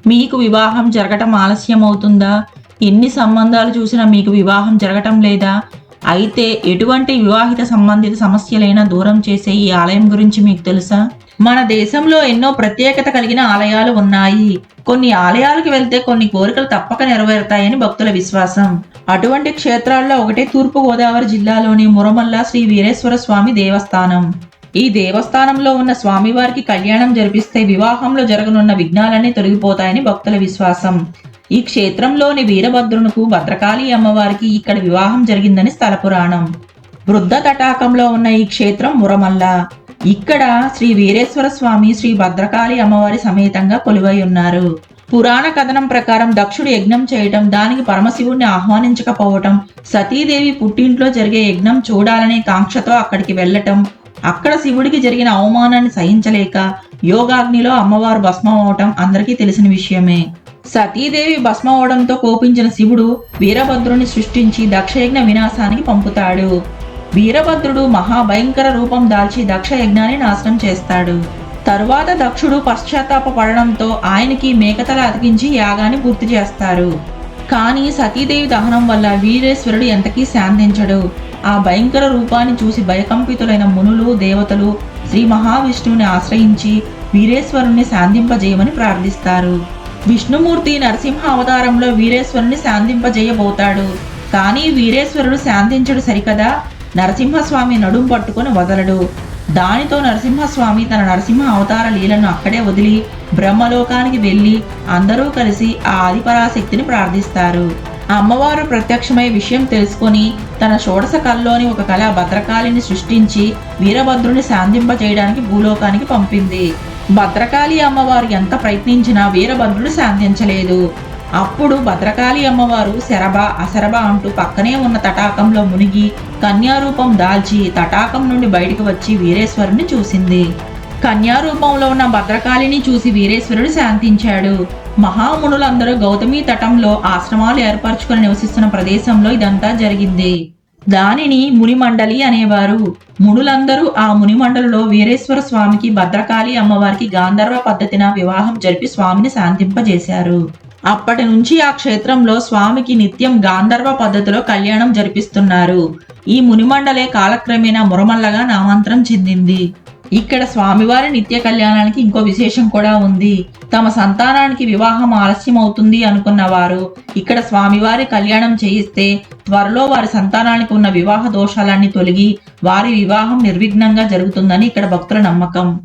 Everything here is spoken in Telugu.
మీకు వివాహం జరగటం ఆలస్యం అవుతుందా? ఎన్ని సంబంధాలు చూసినా మీకు వివాహం జరగటం లేదా? అయితే ఎటువంటి వివాహిత సంబంధిత సమస్యలైనా దూరం చేసే ఈ ఆలయం గురించి మీకు తెలుసా? మన దేశంలో ఎన్నో ప్రత్యేకత కలిగిన ఆలయాలు ఉన్నాయి. కొన్ని ఆలయాలకు వెళ్తే కొన్ని కోరికలు తప్పక నెరవేరుతాయని భక్తుల విశ్వాసం. అటువంటి క్షేత్రాల్లో ఒకటే తూర్పు గోదావరి జిల్లాలోని మురమల్ల శ్రీ వీరేశ్వర స్వామి దేవస్థానం. ఈ దేవస్థానంలో ఉన్న స్వామివారికి కళ్యాణం జరిపిస్తే వివాహంలో జరగనున్న విఘ్నాలన్నీ తొలగిపోతాయని భక్తుల విశ్వాసం. ఈ క్షేత్రంలోని వీరభద్రునకు భద్రకాళి అమ్మవారికి ఇక్కడ వివాహం జరిగిందని స్థల పురాణం. వృద్ధ తటాకంలో ఉన్న ఈ క్షేత్రం మురమల్ల. ఇక్కడ శ్రీ వీరేశ్వర స్వామి శ్రీ భద్రకాళి అమ్మవారి సమేతంగా కొలువై ఉన్నారు. పురాణ కథనం ప్రకారం దక్షుడు యజ్ఞం చేయటం, దానికి పరమశివుణ్ణి ఆహ్వానించకపోవటం, సతీదేవి పుట్టింట్లో జరిగే యజ్ఞం చూడాలనే కాంక్షతో అక్కడికి వెళ్లటం, అక్కడ శివుడికి జరిగిన అవమానాన్ని సహించలేక యోగాగ్నిలో అమ్మవారు భస్మం అవటం అందరికీ తెలిసిన విషయమే. సతీదేవి భస్మం అవడంతో కోపించిన శివుడు వీరభద్రుని సృష్టించి దక్షయజ్ఞ వినాశానికి పంపుతాడు. వీరభద్రుడు మహాభయంకర రూపం దాల్చి దక్ష యజ్ఞాన్ని నాశనం చేస్తాడు. తరువాత దక్షుడు పశ్చాత్తాప పడడంతో ఆయనకి మేకతల అతికించి యాగాన్ని పూర్తి చేస్తారు. కానీ సతీదేవి దహనం వల్ల వీరేశ్వరుడు ఎంతకీ శాంతించడు. ఆ భయంకర రూపాన్ని చూసి భయకంపితులైన మునులు, దేవతలు శ్రీ మహావిష్ణువుని ఆశ్రయించి వీరేశ్వరుణ్ణి శాంతింపజేయమని ప్రార్థిస్తారు. విష్ణుమూర్తి నరసింహ అవతారంలో వీరేశ్వరుని శాంతింపజేయబోతాడు. కానీ వీరేశ్వరుడు శాంతించడు సరికదా, నరసింహస్వామి నడుం పట్టుకొని వదలడు. దానితో నరసింహస్వామి తన నరసింహ అవతార లీలను అక్కడే వదిలి బ్రహ్మలోకానికి వెళ్ళి అందరూ కలిసి ఆ ఆదిపరాశక్తిని ప్రార్థిస్తారు. అమ్మవారు ప్రత్యక్షమై విషయం తెలుసుకొని తన షోడశ కల్లోని ఒక కళ భద్రకాళిని సృష్టించి వీరభద్రుని శాంతింపజేయడానికి భూలోకానికి పంపింది. భద్రకాళి అమ్మవారు ఎంత ప్రయత్నించినా వీరభద్రుడు శాంతించలేదు. అప్పుడు భద్రకాళి అమ్మవారు శరభ అశరభ అంటూ పక్కనే ఉన్న తటాకంలో మునిగి కన్యారూపం దాల్చి తటాకం నుండి బయటకు వచ్చి వీరేశ్వరుని చూసింది. కన్యారూపంలో ఉన్న భద్రకాళిని చూసి వీరేశ్వరుడు శాంతించాడు. మహామునులందరూ గౌతమి తటంలో ఆశ్రమాలు ఏర్పరచుకుని నివసిస్తున్న ప్రదేశంలో ఇదంతా జరిగింది. దానిని మునిమండలి అనేవారు. మునులందరూ ఆ మునిమండలిలో వీరేశ్వర స్వామికి భద్రకాళి అమ్మవారికి గాంధర్వ పద్ధతిన వివాహం జరిపి స్వామిని శాంతింపజేశారు. అప్పటి నుంచి ఆ క్షేత్రంలో స్వామికి నిత్యం గాంధర్వ పద్ధతిలో కళ్యాణం జరిపిస్తున్నారు. ఈ మునిమండలే కాలక్రమేణా మురమల్లగా నామాంతరం చెందింది. ఇక్కడ స్వామివారి నిత్య కళ్యాణానికి ఇంకో విశేషం కూడా ఉంది. తమ సంతానానికి వివాహం ఆలస్యం అవుతుంది అనుకున్న వారు ఇక్కడ స్వామివారి కళ్యాణం చేయిస్తే త్వరలో వారి సంతానానికి ఉన్న వివాహ దోషాలన్నీ తొలగి వారి వివాహం నిర్విఘ్నంగా జరుగుతుందని ఇక్కడ భక్తుల నమ్మకం.